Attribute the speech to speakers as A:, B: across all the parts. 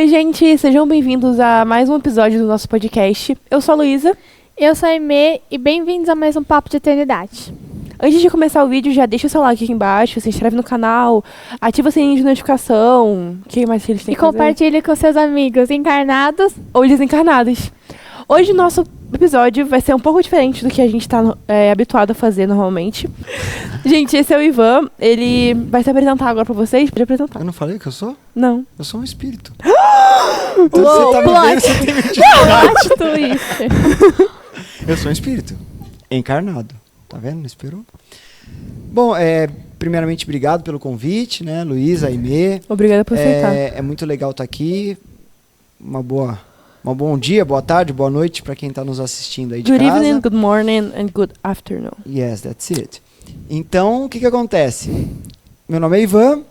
A: Oi, gente, sejam bem-vindos a mais um episódio do nosso podcast. Eu sou a Luísa.
B: Eu sou a Aimee e bem-vindos a mais um Papo de Eternidade.
A: Antes de começar o vídeo, já deixa o seu like aqui embaixo, se inscreve no canal, ativa o sininho de notificação. O que mais que eles têm
B: E
A: que fazer?
B: compartilhe com seus amigos encarnados.
A: Ou desencarnados. Hoje o nosso episódio vai ser um pouco diferente do que a gente tá habituado a fazer normalmente. Gente, esse é o Ivan, ele vai se apresentar agora pra vocês. Pode apresentar.
C: Eu não falei que eu sou?
A: Não.
C: Eu sou um espírito.
B: Então
C: você tá me
B: plot.
C: vendo, você tem me
B: Plot twist.
C: Eu sou um espírito. Encarnado. Tá vendo? Não esperou? Bom, primeiramente, obrigado pelo convite, né, Luísa, Aimee.
A: Obrigada por aceitar.
C: É muito legal estar aqui. Um bom dia, boa tarde, boa noite para quem está nos assistindo aí de
A: Good
C: casa.
A: evening, good morning and good afternoon.
C: Yes, that's it. Então, o que acontece? Meu nome é Ivan.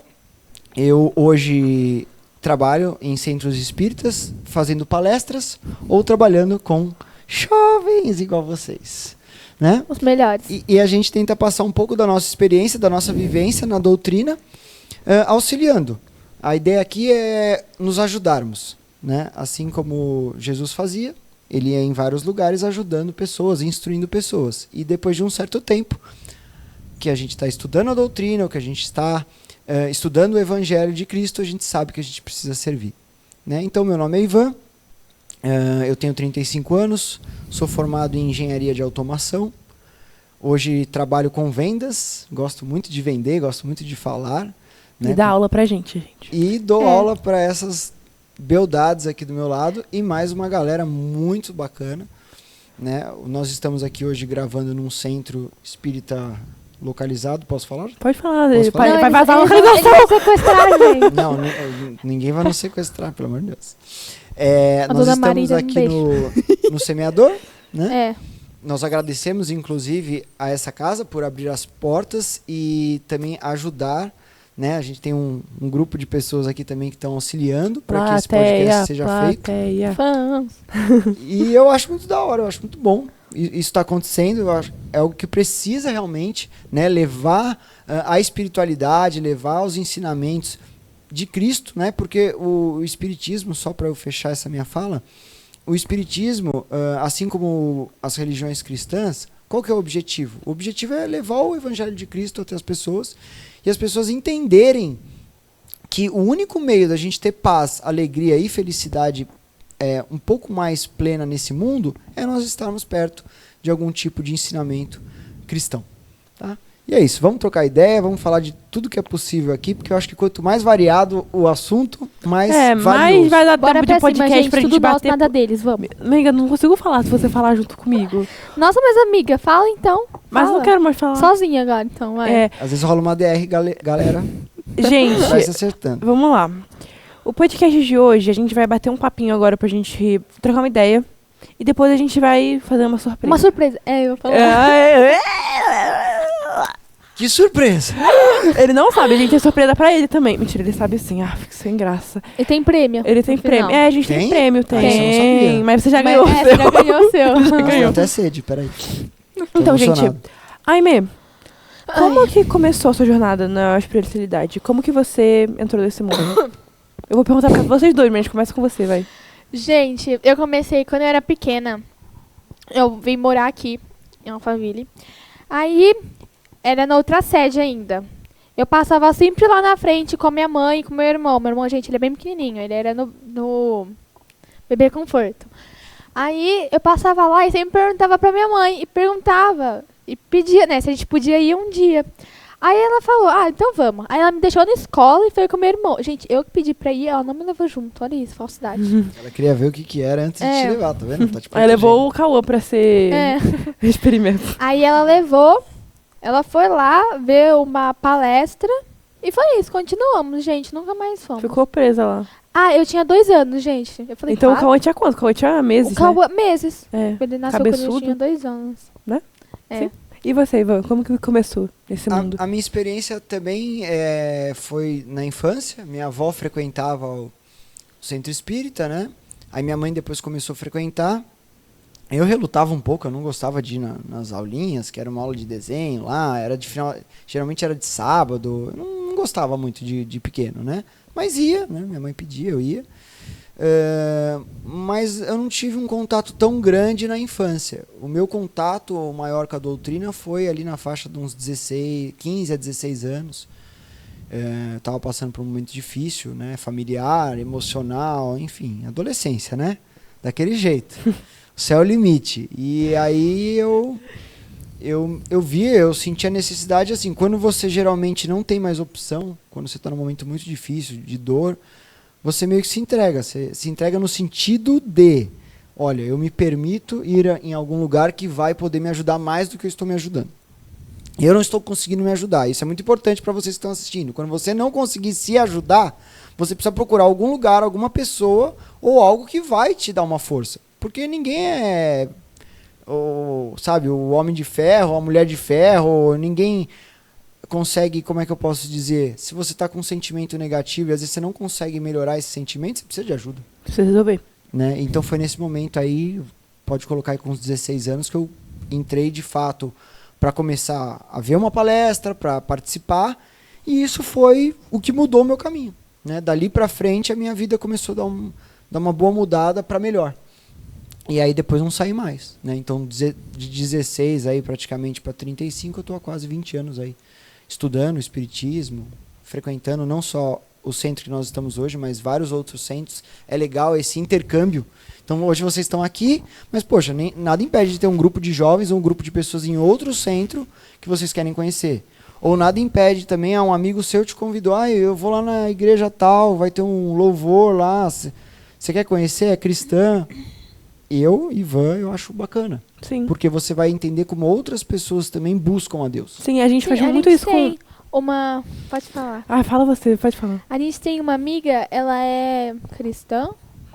C: Eu hoje trabalho em centros espíritas, fazendo palestras ou trabalhando com jovens igual vocês, né?
B: Os melhores.
C: E a gente tenta passar um pouco da nossa experiência, da nossa vivência na doutrina, auxiliando. A ideia aqui é nos ajudarmos, né? Assim como Jesus fazia, ele ia em vários lugares ajudando pessoas, instruindo pessoas. E depois de um certo tempo que a gente está estudando a doutrina, ou que a gente está estudando o Evangelho de Cristo, a gente sabe que a gente precisa servir, né? Então, meu nome é Ivan, eu tenho 35 anos, sou formado em engenharia de automação. Hoje trabalho com vendas, gosto muito de vender, gosto muito de falar, né?
A: E dá aula pra gente.
C: E dou aula para essas beldades aqui do meu lado e mais uma galera muito bacana, né? Nós estamos aqui hoje gravando num centro espírita localizado, posso falar?
A: Pode falar,
C: Posso falar?
A: vai vazar a
B: Ele
A: localização.
B: vai sequestrar, gente.
C: Não, ninguém vai nos sequestrar, pelo amor de Deus.
B: A
C: Nós
B: dona
C: estamos
B: Marília, um
C: aqui no semeador, né?
B: É.
C: Nós agradecemos, inclusive, a essa casa por abrir as portas e também ajudar, né? A gente tem um grupo de pessoas aqui também que estão auxiliando para que esse podcast seja feito.
B: Fãs.
C: E eu acho muito da hora, eu acho muito bom. Isso está acontecendo, eu acho, é algo que precisa realmente, né? Levar a espiritualidade, levar os ensinamentos de Cristo, né? Porque o Espiritismo, só para eu fechar essa minha fala, o Espiritismo, assim como as religiões cristãs, qual que é o objetivo? O objetivo é levar o Evangelho de Cristo até as pessoas e as pessoas entenderem que o único meio da gente ter paz, alegria e felicidade um pouco mais plena nesse mundo é nós estarmos perto de algum tipo de ensinamento cristão, tá? E é isso, vamos trocar ideia, vamos falar de tudo que é possível aqui, porque eu acho que quanto mais variado o assunto, mais
A: mais
C: valioso.
A: vai dar
B: Bora
A: tempo
B: pra
A: de
B: cima,
A: podcast
B: gente.
A: pra gente
B: Tudo nosso,
A: bater.
B: nada deles, vamos.
A: Amiga, não consigo falar se você falar junto comigo.
B: Nossa, mas amiga, fala então.
A: Mas
B: Fala.
A: não quero mais falar.
B: Sozinha agora, então, vai.
A: É,
C: Às vezes rola uma DR, galera, vai se
A: gente,
C: acertando.
A: vamos lá. O podcast de hoje, a gente vai bater um papinho agora pra gente trocar uma ideia. E depois a gente vai fazer uma surpresa.
B: Uma surpresa. Eu vou falar.
C: Que surpresa!
A: Ele não sabe, a gente tem surpresa pra ele também. Mentira, ele sabe sim. Ah, fica sem graça.
B: E tem prêmio.
A: Ele tem
B: no
A: prêmio.
B: final.
A: A gente tem
C: Tem?
A: prêmio, tem.
C: Ah, isso eu não sabia.
A: Mas você já
B: Mas,
A: ganhou. o
B: você
A: seu.
B: já ganhou o seu.
C: Nossa,
A: ganhou.
C: deu até sede, peraí.
A: Então, gente,
C: emocionado.
A: Aimee, como que começou a sua jornada na espiritualidade? Como que você entrou nesse mundo? Eu vou perguntar pra vocês dois, mas a gente começa com você, vai.
B: Gente, eu comecei quando eu era pequena. Eu vim morar aqui, em Alphaville. Aí, era na outra sede ainda. Eu passava sempre lá na frente com a minha mãe e com meu irmão. Meu irmão, gente, ele é bem pequenininho. Ele era no Bebê Conforto. Aí, eu passava lá e sempre perguntava pra minha mãe. E perguntava, e pedia, né, se a gente podia ir um dia. Aí ela falou, então vamos. Aí ela me deixou na escola e foi com meu irmão. Gente, eu que pedi pra ir, ela não me levou junto. Olha isso, falsidade.
C: Ela queria ver o que era antes de te levar, tá vendo? Tá te
A: Aí levou o Cauã pra ser experimento.
B: Aí ela levou, ela foi lá ver uma palestra e foi isso, continuamos, gente, nunca mais fomos.
A: Ficou presa lá.
B: Eu tinha 2 anos, gente. Eu falei,
A: Então o
B: "Claro."
A: Cauã tinha quanto? O Cauã tinha meses,
B: O Cauã, meses.
A: né?
B: Ele nasceu quando eu
A: Cabeçudo.
B: tinha 2 anos.
A: Né?
B: É.
A: Sim. E você, Ivan, como que começou esse mundo?
C: A minha experiência também foi na infância. Minha avó frequentava o centro espírita, né? Aí minha mãe depois começou a frequentar. Eu relutava um pouco, eu não gostava de ir nas aulinhas, que era uma aula de desenho lá, era de final, geralmente era de sábado. Eu não gostava muito de pequeno, né? Mas ia, né? Minha mãe pedia, eu ia. Mas eu não tive um contato tão grande na infância. O meu contato maior com a doutrina foi ali na faixa de uns 15 a 16 anos. Estava passando por um momento difícil, né? Familiar, emocional, enfim, adolescência, né? Daquele jeito. O céu é o limite. E aí eu senti a necessidade, assim, quando você geralmente não tem mais opção, quando você está num momento muito difícil, de dor, você meio que se entrega. Você se entrega no sentido de, olha, eu me permito ir em algum lugar que vai poder me ajudar mais do que eu estou me ajudando. E eu não estou conseguindo me ajudar. Isso é muito importante para vocês que estão assistindo. Quando você não conseguir se ajudar, você precisa procurar algum lugar, alguma pessoa ou algo que vai te dar uma força. Porque ninguém é... o homem de ferro, a mulher de ferro, ninguém consegue, como é que eu posso dizer, se você está com um sentimento negativo e às vezes você não consegue melhorar esse sentimento, você precisa de ajuda.
A: Precisa resolver.
C: Né? Então foi nesse momento aí, pode colocar aí com uns 16 anos, que eu entrei de fato para começar a ver uma palestra, para participar, e isso foi o que mudou o meu caminho. Né? Dali para frente a minha vida começou a dar uma boa mudada para melhor. E aí depois não saí mais, né? Então de 16 aí praticamente para 35 eu tô há quase 20 anos aí estudando espiritismo, frequentando não só o centro que nós estamos hoje, mas vários outros centros. É legal esse intercâmbio. Então hoje vocês estão aqui, mas poxa, nada impede de ter um grupo de jovens ou um grupo de pessoas em outro centro que vocês querem conhecer. Ou nada impede também, um amigo seu te convidou, eu vou lá na igreja tal, vai ter um louvor lá, você quer conhecer? É cristã? Ivan, eu acho bacana.
A: Sim.
C: Porque você vai entender como outras pessoas também buscam a Deus.
A: Sim, a gente faz muito isso com...
B: Pode falar.
A: Fala você, pode falar.
B: A gente tem uma amiga, ela é cristã.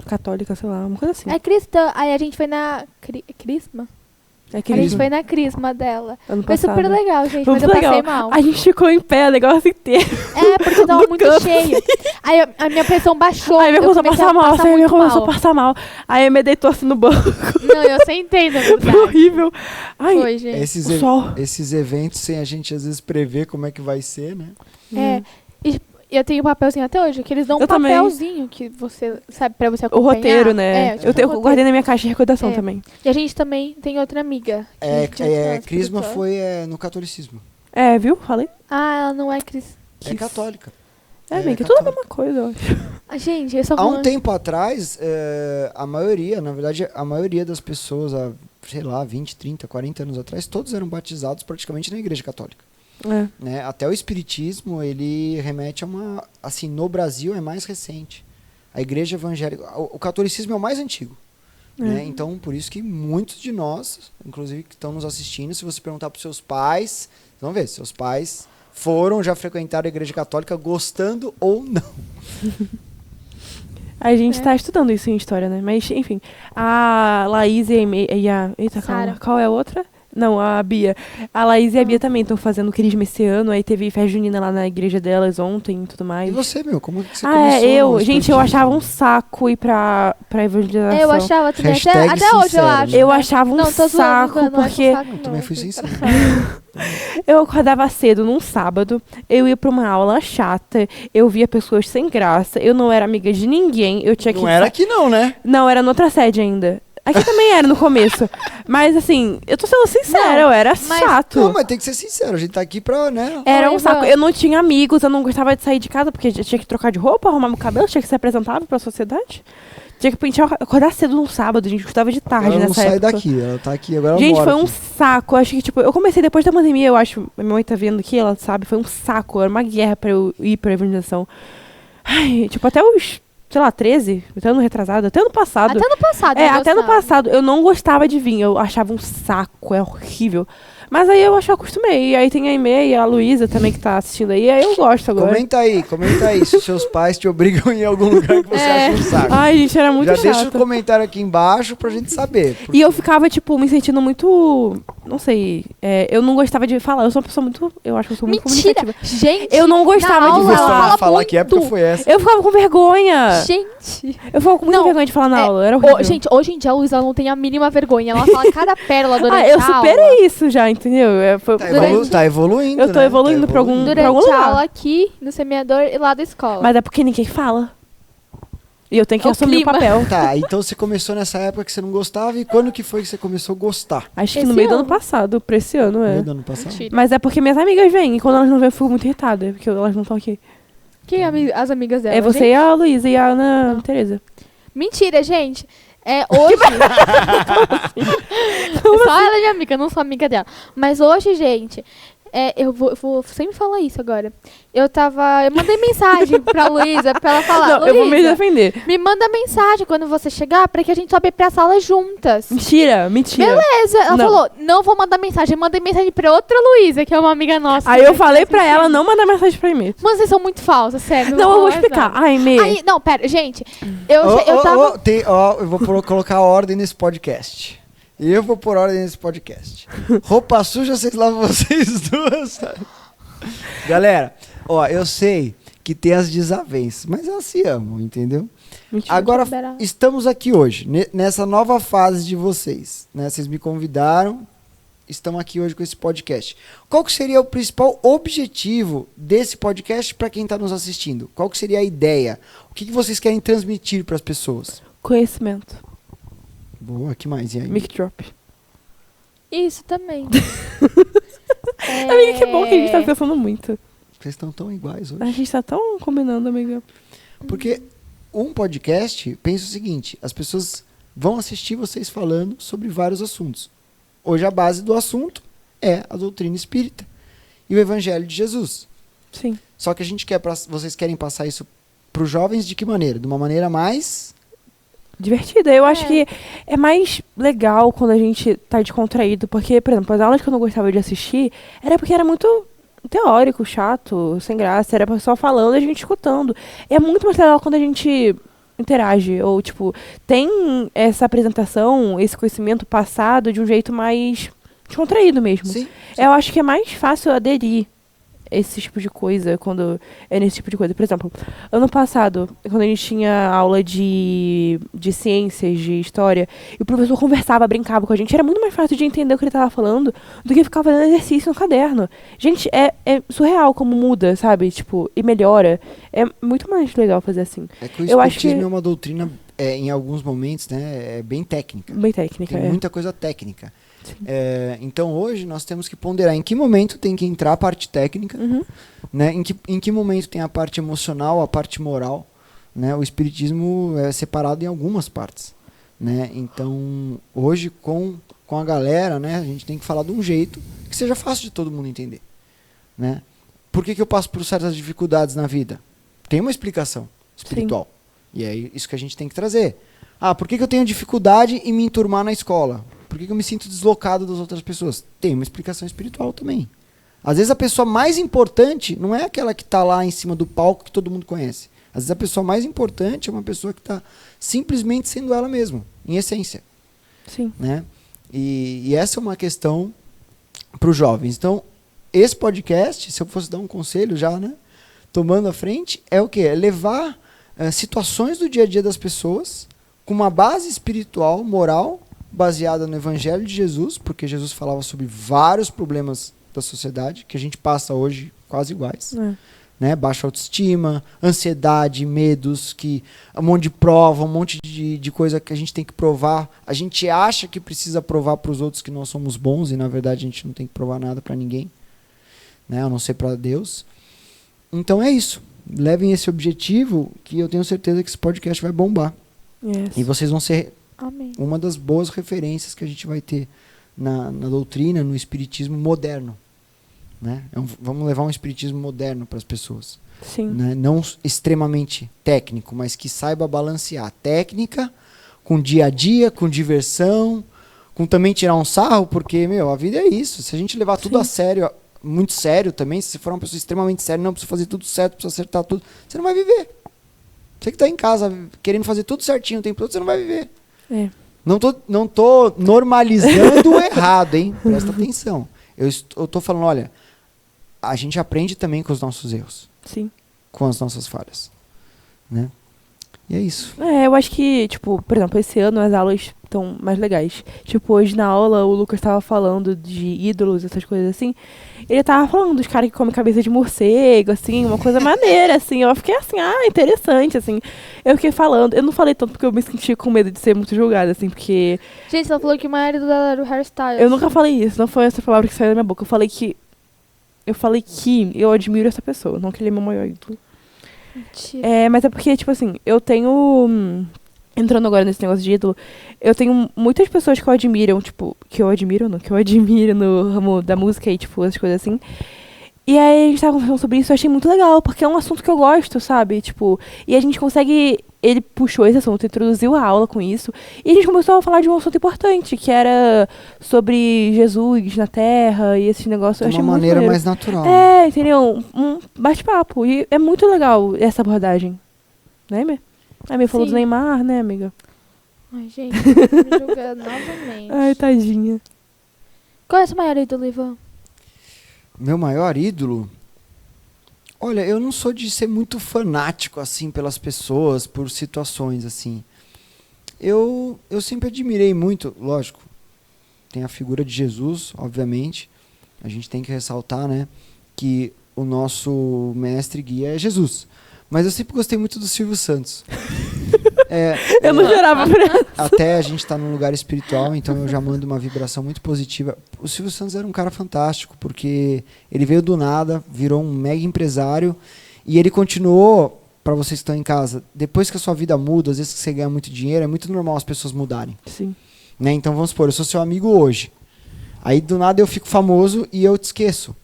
A: Católica, sei lá, uma coisa assim.
B: É cristã. Aí a gente foi na... Crisma?
A: É
B: A gente foi na crisma dela.
A: Ano
B: Foi
A: passado.
B: super legal, gente,
A: Foi
B: mas eu
A: muito
B: passei
A: legal.
B: mal.
A: A gente ficou em pé o negócio inteiro.
B: Porque tava
A: No
B: muito
A: campo.
B: cheio. Aí a minha pressão baixou.
A: Aí me começou a
B: comecei
A: passar mal, sério, me
B: muito
A: começou a
B: mal.
A: passar mal. Aí eu me deitou assim no banco.
B: Não, eu sentei, na verdade.
A: Foi horrível. Ai,
B: Foi, gente.
C: Esses eventos sem a gente às vezes prever como é que vai ser, né?
B: E eu tenho um papelzinho até hoje, que eles dão um
A: Eu também.
B: papelzinho que você sabe pra você
A: o
B: acompanhar.
A: roteiro, né?
B: Tipo,
A: eu
B: roteiro.
A: guardei na minha caixa de recordação
B: É.
A: também.
B: E a gente também tem outra amiga.
C: Crisma foi no catolicismo.
A: Viu? Falei.
B: Ela não é cristã.
C: É católica.
A: Bem, que é tudo a mesma coisa, eu acho.
B: Gente, eu só
C: Há um tempo atrás, a maioria das pessoas, sei lá, 20, 30, 40 anos atrás, todos eram batizados praticamente na igreja católica. Né? Até o espiritismo, ele remete a uma... Assim, no Brasil é mais recente. A igreja evangélica... O catolicismo é o mais antigo. Né? Então, por isso que muitos de nós, inclusive que estão nos assistindo, se você perguntar para os seus pais, vamos ver, seus pais já frequentaram a igreja católica gostando ou não.
A: A gente tá estudando isso em história, né? Mas, enfim. A Laís e a... Eita, calma.
B: Sara.
A: Qual é a outra? Não, a Bia. A Laís e a Bia também estão fazendo crisma esse ano. Aí teve festa junina lá na igreja delas ontem e tudo mais.
C: E você, como que você começou?
A: Gente, eu achava um saco ir pra evangelização.
B: Eu achava também,
C: Hashtag
B: até hoje eu
C: sincero,
B: acho.
C: né?
A: Eu achava um
B: Não, tô zoando,
A: saco,
B: não acho
A: porque
B: um saco,
C: Eu
B: não.
C: também fui sincero.
A: eu acordava cedo num sábado, eu ia pra uma aula chata, eu via pessoas sem graça, eu não era amiga de ninguém, eu tinha que...
C: Não era aqui não, né?
A: Não, era noutra sede ainda. Aqui também era no começo. Mas assim, eu tô sendo sincera, eu era chato.
C: Não, mas tem que ser sincero, a gente tá aqui pra, né?
A: Era um
B: Oi,
A: saco.
B: Ivan.
A: Eu não tinha amigos, eu não gostava de sair de casa porque tinha que trocar de roupa, arrumar meu cabelo, tinha que ser apresentável pra sociedade. Tinha que acordar cedo num sábado, gente. Gostava de tarde
C: Ela não
A: nessa
C: sai
A: época.
C: daqui, ela tá aqui, agora ela
A: Gente,
C: mora
A: foi um
C: aqui.
A: saco. Eu acho que, tipo, eu comecei depois da pandemia, eu acho. Minha mãe tá vendo aqui, ela sabe. Foi um saco. Era uma guerra pra eu ir pra evangelização. Ai, tipo, até os, sei lá, 13, até ano retrasado, até ano passado.
B: Até no passado. eu
A: Até no
B: gostava.
A: passado. Eu não gostava de vir. Eu achava um saco, é horrível. Mas aí eu acho que eu acostumei. E aí tem a Aimee e a Luísa também que tá assistindo aí. Aí eu gosto agora.
C: Comenta aí se os seus pais te obrigam a ir em algum lugar que você acha um saco.
A: Ai, gente, era muito
C: Já
A: chato.
C: deixa o comentário aqui embaixo pra gente saber.
A: E eu ficava, tipo, me sentindo muito... Não sei. Eu não gostava de falar. Eu sou uma pessoa muito... Eu acho que eu sou muito
B: Mentira!
A: comunicativa.
B: Gente,
A: Eu não gostava
B: na
A: de
B: aula, ela
A: falar.
B: fala
C: falar
B: muito.
C: que época foi essa.
A: Eu ficava com vergonha.
B: Gente.
A: Eu ficava com muita
B: Não,
A: vergonha de falar na aula. Era horrível.
B: Gente, hoje em dia a Luísa não tem a mínima vergonha. Ela fala cada pérola durante
A: eu
B: a aula.
A: superei isso já, entendeu?
C: Tá evoluindo,
A: Eu tô
C: né?
A: evoluindo pra algum-
B: Durante
A: algum
B: a
A: lugar.
B: aula aqui, no semeador e lá da escola.
A: Mas é porque ninguém fala. E eu tenho que
B: O
A: assumir
B: clima.
A: o papel.
C: Tá, então você começou nessa época que você não gostava, e quando que foi que você começou a gostar?
A: Acho que
B: Esse
A: no meio do
B: ano.
A: ano passado, pra esse ano,
C: No
A: é.
C: meio do ano passado?
B: Mentira.
A: Mas é porque minhas amigas vêm, e quando elas não vêm eu fico muito irritada, porque elas não estão aqui.
B: Quem é as amigas dela?
A: É você
B: gente?
A: e a Luísa e a Ana Tereza.
B: Mentira, gente. Hoje. Só ela é minha amiga, eu não sou amiga dela. Mas hoje, gente, eu vou sempre falar isso agora. Eu mandei mensagem pra Luísa pra ela falar.
A: Não, eu vou me
B: "Luísa,
A: defender.
B: me manda mensagem quando você chegar pra que a gente sobe pra sala juntas."
A: Mentira.
B: Beleza. Ela
A: Não.
B: falou, não vou mandar mensagem. Mandei mensagem pra outra Luísa, que é uma amiga nossa.
A: Aí eu falei pra ela não mandar mensagem pra mim.
B: Mano, vocês são muito falsas, sério.
A: Não, eu vou
B: falar
A: explicar.
B: nada.
A: Ai, Mê.
B: Aí, não, pera, gente. Eu tava...
C: Eu vou colocar ordem nesse podcast. Eu vou pôr ordem nesse podcast. Roupa suja, vocês lavam vocês duas. Galera, eu sei que tem as desavenças, mas elas se amam, entendeu?
A: Mentira.
C: Agora,
B: liberar.
C: estamos aqui hoje, nessa nova fase de vocês, né? Vocês me convidaram, estamos aqui hoje com esse podcast. Qual que seria o principal objetivo desse podcast para quem está nos assistindo? Qual que seria a ideia? O que vocês querem transmitir para as pessoas?
A: Conhecimento.
C: Boa, que mais? E aí?
A: Mic drop.
B: Isso também.
A: Amiga, que bom que a gente tá pensando muito.
C: Vocês estão tão iguais hoje.
A: A gente tá tão combinando, amiga.
C: Porque um podcast, pensa o seguinte, as pessoas vão assistir vocês falando sobre vários assuntos. Hoje a base do assunto é a doutrina espírita e o evangelho de Jesus.
A: Sim.
C: Só que vocês querem passar isso para os jovens de que maneira? De uma maneira mais...
A: Divertida. Eu acho que é mais legal quando a gente tá descontraído. Porque, por exemplo, as aulas que eu não gostava de assistir era porque era muito teórico, chato, sem graça. Era a pessoa falando e a gente escutando. É muito mais legal quando a gente interage. Ou, tipo, tem essa apresentação, esse conhecimento passado de um jeito mais descontraído mesmo.
C: Sim.
A: Eu acho que é mais fácil aderir esse tipo de coisa, quando é nesse tipo de coisa. Por exemplo, ano passado, quando a gente tinha aula de ciências, de história, e o professor conversava, brincava com a gente, era muito mais fácil de entender o que ele estava falando do que ficar fazendo exercício no caderno. Gente, é surreal como muda, sabe? Tipo, e melhora. É muito mais legal fazer assim.
C: É que o
A: Eu acho
C: espiritismo
A: que-
C: é uma doutrina, em alguns momentos, né, é bem técnica.
A: Bem técnica,
C: Tem
A: é.
C: muita coisa técnica.
A: Sim.
C: Então hoje nós temos que ponderar em que momento tem que entrar a parte técnica,
A: Uhum.
C: né? Em que momento tem a parte emocional, a parte moral, né? O espiritismo é separado em algumas partes, né? Então hoje com a galera, né? A gente tem que falar de um jeito que seja fácil de todo mundo entender, né? Por que eu passo por certas dificuldades na vida? Tem uma explicação espiritual. E é isso que a gente tem que trazer. Por que eu tenho dificuldade em me enturmar na escola? Por que eu me sinto deslocado das outras pessoas? Tem uma explicação espiritual também. Às vezes a pessoa mais importante não é aquela que está lá em cima do palco que todo mundo conhece. Às vezes a pessoa mais importante é uma pessoa que está simplesmente sendo ela mesma, em essência.
A: Sim.
C: Né? E essa é uma questão para os jovens. Então, esse podcast, se eu fosse dar um conselho já, né, tomando a frente, é o quê? É levar situações do dia a dia das pessoas com uma base espiritual, moral, baseada no Evangelho de Jesus, porque Jesus falava sobre vários problemas da sociedade, que a gente passa hoje quase iguais. Né? Baixa autoestima, ansiedade, medos, um monte de prova, um monte de coisa que a gente tem que provar. A gente acha que precisa provar para os outros que nós somos bons, e na verdade a gente não tem que provar nada para ninguém, né? A não ser para Deus. Então é isso. Levem esse objetivo, que eu tenho certeza que esse podcast vai bombar.
A: Yes.
C: E vocês vão ser
B: Amém.
C: uma das boas referências que a gente vai ter na doutrina, no espiritismo moderno. Né? Vamos levar um espiritismo moderno para as pessoas.
A: Sim.
C: Né? Não extremamente técnico, mas que saiba balancear técnica com dia a dia, com diversão, com também tirar um sarro, porque, a vida é isso. Se a gente levar tudo
A: Sim.
C: a sério, muito sério também, se você for uma pessoa extremamente séria, não precisa fazer tudo certo, precisa acertar tudo, você não vai viver. Você que está em casa querendo fazer tudo certinho o tempo todo, você não vai viver.
A: É.
C: Não tô normalizando o errado, hein? Presta atenção. Eu tô falando, olha, a gente aprende também com os nossos erros,
A: Sim.
C: com as nossas falhas, né? E é isso.
A: Eu acho que, tipo, por exemplo, esse ano as aulas estão mais legais. Tipo, hoje na aula o Lucas tava falando de ídolos, essas coisas assim. Ele tava falando dos caras que comem cabeça de morcego, assim, uma coisa maneira, assim. Eu fiquei assim, interessante, assim. Eu fiquei falando, eu não falei tanto porque eu me senti com medo de ser muito julgada, assim, porque...
B: Gente, ela falou que o maior ídolo dela era o Harry Styles.
A: Eu nunca falei isso, não foi essa palavra que saiu da minha boca. Eu falei que eu admiro essa pessoa, não que ele é meu maior ídolo.
B: Mentira.
A: Mas é porque, tipo assim, eu tenho... entrando agora nesse negócio de ídolo, eu tenho muitas pessoas que eu admiro, tipo... Que eu admiro no ramo da música e, tipo, essas coisas assim. E aí a gente tava conversando sobre isso, eu achei muito legal, porque é um assunto que eu gosto, sabe? Tipo, e a gente consegue... Ele puxou esse assunto, introduziu a aula com isso, e a gente começou a falar de um assunto importante, que era sobre Jesus na Terra e esses negócios. Eu
C: De
A: achei
C: uma
A: muito
C: maneira
A: maneiro.
C: mais natural.
A: Entendeu? Um bate-papo. E é muito legal essa abordagem. Né, Amy? A Amy falou
B: Sim.
A: do Neymar, né, amiga?
B: Ai, gente, me julgando novamente.
A: Ai, tadinha.
B: Qual é o seu maior ídolo, Ivan?
C: Meu maior ídolo? Olha, eu não sou de ser muito fanático, assim, pelas pessoas, por situações, assim. Eu sempre admirei muito, lógico, tem a figura de Jesus, obviamente. A gente tem que ressaltar, né, que o nosso mestre guia é Jesus. Mas eu sempre gostei muito do Silvio Santos.
A: Eu não gerava pra ela.
C: Até a gente está num lugar espiritual, então eu já mando uma vibração muito positiva. O Silvio Santos era um cara fantástico, porque ele veio do nada, virou um mega empresário, e ele continuou, para vocês que estão em casa, depois que a sua vida muda, às vezes que você ganha muito dinheiro, é muito normal as pessoas mudarem.
A: Sim.
C: Né? Então vamos supor, eu sou seu amigo hoje. Aí do nada eu fico famoso e eu te esqueço.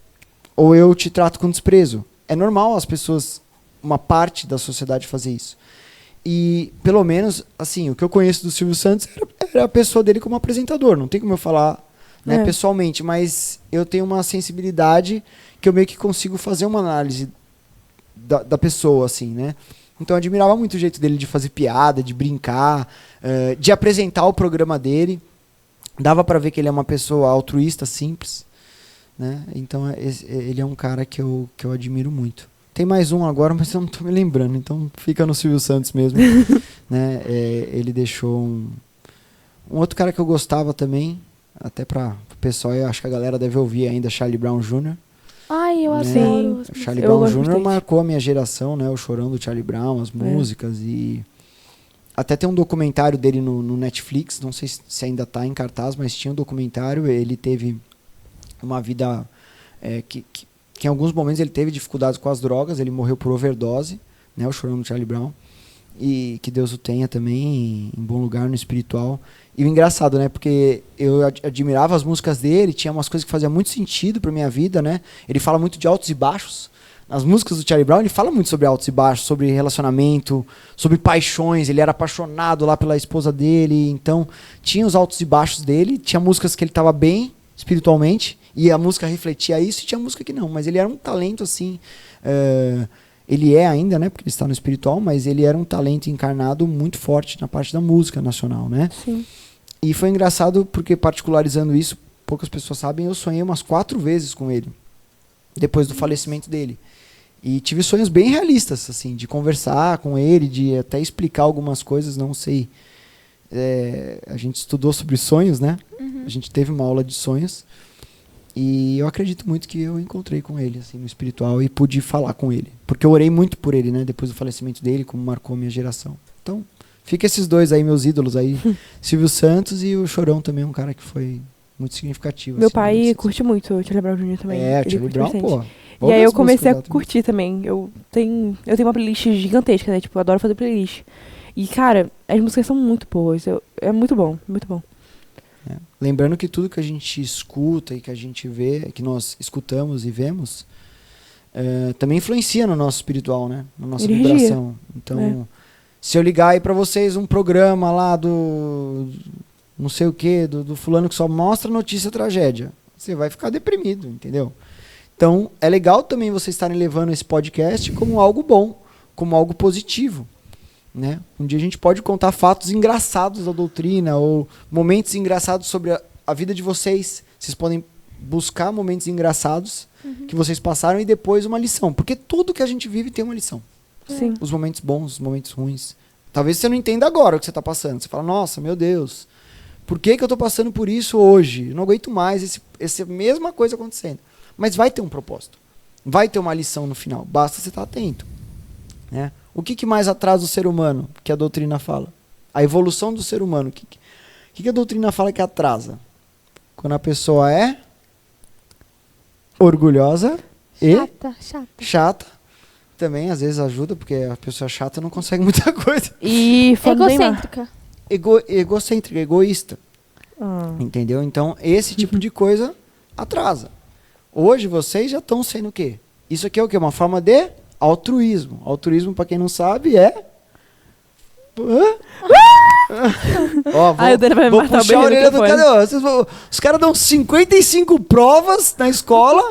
C: Ou eu te trato com desprezo. É normal as pessoas, uma parte da sociedade fazer isso. E, pelo menos, assim, o que eu conheço do Silvio Santos era a pessoa dele como apresentador. Não tem como eu falar, né, pessoalmente, mas eu tenho uma sensibilidade que eu meio que consigo fazer uma análise da pessoa, assim, né? Então eu admirava muito o jeito dele de fazer piada, de brincar, de apresentar o programa dele. Dava pra ver que ele é uma pessoa altruísta, simples, né? Então ele é um cara que eu admiro muito. Tem mais um agora, mas eu não tô me lembrando. Então fica no Silvio Santos mesmo. Né? Ele deixou um outro cara que eu gostava também, até para o pessoal, eu acho que a galera deve ouvir ainda, Charlie Brown Jr.
B: Ai, eu
C: Né?
B: adoro.
C: O Charlie
A: Eu
C: Brown
A: gosto
C: Jr.
A: bastante.
C: marcou a minha geração, né? O Chorão do Charlie Brown, as músicas e... Até tem um documentário dele no Netflix, não sei se ainda está em cartaz, mas tinha um documentário. Ele teve uma vida que em alguns momentos ele teve dificuldades com as drogas, ele morreu por overdose, né, o Chorão do Charlie Brown, e que Deus o tenha também em bom lugar no espiritual. E o engraçado, né, porque eu admirava as músicas dele, tinha umas coisas que faziam muito sentido pra minha vida, né, ele fala muito de altos e baixos. Nas músicas do Charlie Brown, ele fala muito sobre altos e baixos, sobre relacionamento, sobre paixões. Ele era apaixonado lá pela esposa dele. Então, tinha os altos e baixos dele. Tinha músicas que ele estava bem espiritualmente, e a música refletia isso, e tinha música que não. Mas ele era um talento, assim... ele é ainda, né? Porque ele está no espiritual, mas ele era um talento encarnado muito forte na parte da música nacional, né?
A: Sim.
C: E foi engraçado porque, particularizando isso, poucas pessoas sabem, eu sonhei umas 4 vezes com ele, depois do falecimento dele. E tive sonhos bem realistas, assim, de conversar com ele, de até explicar algumas coisas, não sei. A gente estudou sobre sonhos, né?
B: Uhum.
C: A gente teve uma aula de sonhos. E eu acredito muito que eu encontrei com ele, assim, no espiritual, e pude falar com ele. Porque eu orei muito por ele, né? Depois do falecimento dele, como marcou a minha geração. Então, fica esses dois aí, meus ídolos aí. Silvio Santos e o Chorão também, um cara que foi muito significativo.
A: Meu
C: assim,
A: pai curte muito o Charlie Brown Jr. também.
C: o
A: Ele
C: Charlie
A: curte
C: Brown,
A: bastante.
C: pô.
A: E aí eu
C: Ouve as
A: comecei a
C: músicas lá
A: curtir também. Eu tenho uma playlist gigantesca, né? Tipo, eu adoro fazer playlist. E, cara, as músicas são muito boas. É muito bom, muito bom.
C: Lembrando que tudo que a gente escuta e que a gente vê, que nós escutamos e vemos, também influencia no nosso espiritual, né? Na nossa
A: Energia.
C: vibração. Então, se eu ligar aí pra vocês um programa lá do não sei o que, do fulano que só mostra notícia tragédia, você vai ficar deprimido, entendeu? Então, é legal também vocês estarem levando esse podcast como algo bom, como algo positivo. Né? Um dia a gente pode contar fatos engraçados da doutrina ou momentos engraçados sobre a vida de vocês. Vocês podem buscar momentos engraçados que vocês passaram e depois uma lição. Porque tudo que a gente vive tem uma lição.
A: Sim.
C: Os momentos bons, os momentos ruins. Talvez você não entenda agora o que você está passando. Você fala, nossa, meu Deus, por que eu estou passando por isso hoje? Eu não aguento mais essa mesma coisa acontecendo. Mas vai ter um propósito. Vai ter uma lição no final. Basta você estar atento. Né? O que mais atrasa o ser humano que a doutrina fala? A evolução do ser humano. O que a doutrina fala que atrasa? Quando a pessoa é orgulhosa e chata. Também às vezes ajuda, porque a pessoa chata não consegue muita coisa.
A: E
B: egocêntrica.
C: Egocêntrica, egoísta. Entendeu? Então, esse tipo de coisa atrasa. Hoje vocês já estão sendo o quê? Isso aqui é o quê? Uma forma de altruísmo. Altruísmo, para quem não sabe, é... Ó, vou puxar a orelha do cara. Os caras dão 55 provas na escola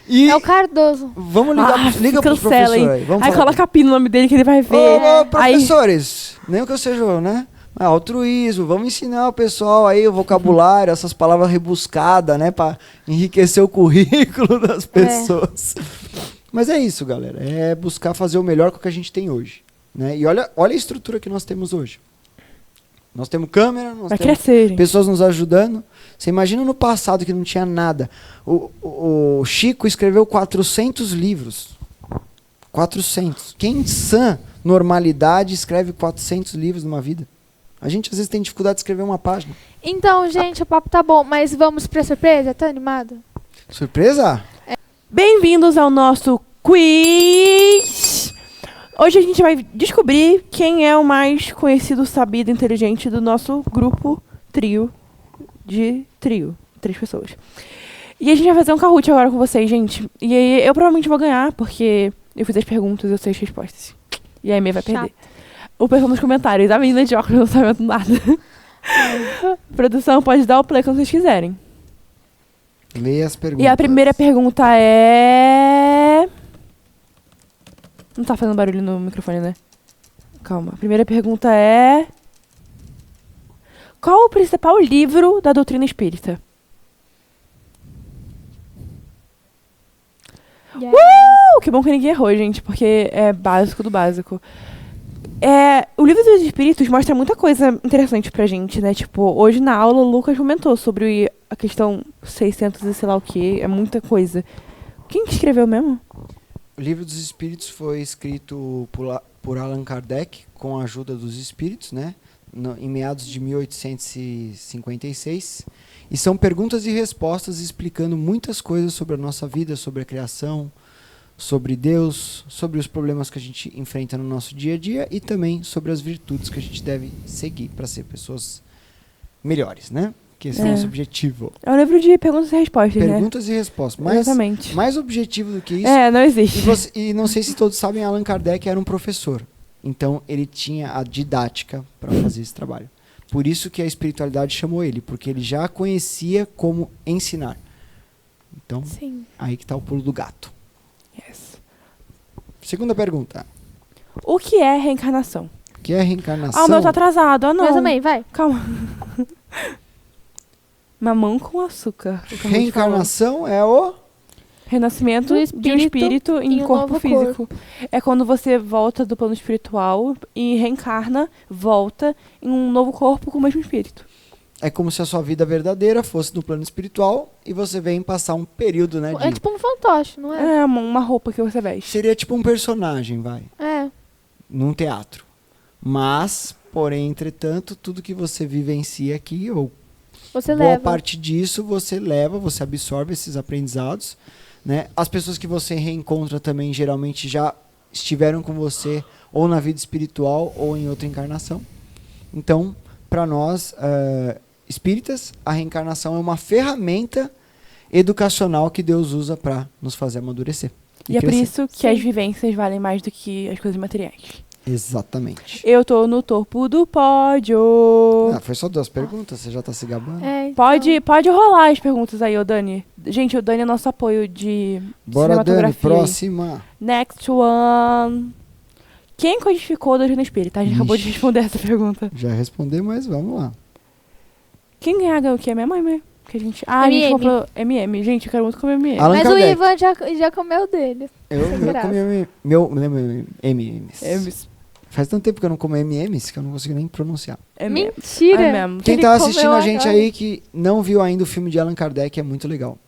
C: e...
B: É o Cardoso.
C: Vamos liga pro professor aí.
A: Aí coloca a pino no nome dele que ele vai ver.
C: Professores, nem o que eu seja, né? Altruísmo, vamos ensinar o pessoal aí o vocabulário, essas palavras rebuscadas, né? Pra enriquecer o currículo das pessoas. Mas é isso, galera. É buscar fazer o melhor com o que a gente tem hoje. Né? E olha a estrutura que nós temos hoje. Nós temos câmera, nós temos pessoas nos ajudando. Você imagina no passado que não tinha nada. O Chico escreveu 400 livros. 400. Quem em sã normalidade escreve 400 livros numa vida? A gente às vezes tem dificuldade de escrever uma página.
B: Então, gente, o papo tá bom, mas vamos pra surpresa? Tá animado?
C: Surpresa?
A: Bem-vindos ao nosso quiz! Hoje a gente vai descobrir quem é o mais conhecido, sabido, inteligente do nosso grupo trio. 3 pessoas. E a gente vai fazer um Kahoot agora com vocês, gente. E aí eu provavelmente vou ganhar, porque eu fiz as perguntas e eu sei as respostas. E a Amy vai perder. O pessoal nos comentários. A menina de óculos não sabe nada. Produção, pode dar o play quando vocês quiserem.
C: Leia as perguntas.
A: E a primeira pergunta é... Não tá fazendo barulho no microfone, né? Calma. A primeira pergunta é... Qual o principal livro da doutrina espírita?
B: Yeah.
A: Que bom que ninguém errou, gente, porque é básico do básico. O livro dos Espíritos mostra muita coisa interessante pra gente, né? Tipo, hoje na aula o Lucas comentou sobre a questão 600 e sei lá o que. É muita coisa. Quem que escreveu mesmo?
C: O Livro dos Espíritos foi escrito por Allan Kardec com a ajuda dos espíritos, né? Em meados de 1856. E são perguntas e respostas explicando muitas coisas sobre a nossa vida, sobre a criação, sobre Deus, sobre os problemas que a gente enfrenta no nosso dia a dia e também sobre as virtudes que a gente deve seguir para ser pessoas melhores, né? Que esse é o nosso objetivo.
A: É um livro de perguntas e respostas, né?
C: Perguntas e respostas.
A: Exatamente.
C: Mais objetivo do que isso...
A: não existe.
C: E não sei se todos sabem, Allan Kardec era um professor. Então, ele tinha a didática para fazer esse trabalho. Por isso que a espiritualidade chamou ele, porque ele já conhecia como ensinar. Então, aí que está o pulo do gato.
A: Yes.
C: Segunda pergunta.
A: O que é reencarnação?
C: O que é reencarnação?
A: O meu tá atrasado. Não.
B: Eu também, vai.
A: Calma. Mamão com açúcar.
C: Reencarnação é o...
A: Renascimento de um espírito em um corpo físico. É quando você volta do plano espiritual e reencarna, volta em um novo corpo com o mesmo espírito.
C: É como se a sua vida verdadeira fosse no plano espiritual e você vem passar um período, né?
B: É tipo um fantoche, não é?
A: É uma roupa que você veste.
C: Seria tipo um personagem, vai. Num teatro. Mas, porém, entretanto, tudo que você vivencia aqui, ou boa parte disso, você absorve esses aprendizados. Né? As pessoas que você reencontra também geralmente já estiveram com você ou na vida espiritual ou em outra encarnação. Então, para nós espíritas, a reencarnação é uma ferramenta educacional que Deus usa para nos fazer amadurecer.
A: E é por isso que as vivências valem mais do que as coisas materiais.
C: Exatamente.
A: Eu tô no topo do pódio.
C: Foi só 2 perguntas, você já tá se gabando.
A: Então. Pode rolar as perguntas aí, ô Dani. Gente, o Dani é nosso apoio de
C: Bora, Dani,
A: cinematografia.
C: próxima.
A: Next one. Quem codificou a doutrina espírita? A gente acabou de responder essa pergunta.
C: Já respondi, mas vamos lá.
A: Quem ganha o que? É minha mãe mesmo. Que a gente comprou MM. Gente, eu quero muito comer MM.
B: Mas Kardec. O Ivan já comeu dele.
C: Eu comi meu M&M's. Faz tanto tempo que eu não como M&M's que eu não consigo nem pronunciar.
A: É mesmo.
B: Mentira!
A: É mesmo.
C: Quem
B: Ele
C: tá
B: comeu
C: assistindo a gente
B: agora.
C: aí que não viu ainda o filme de Allan Kardec é muito legal.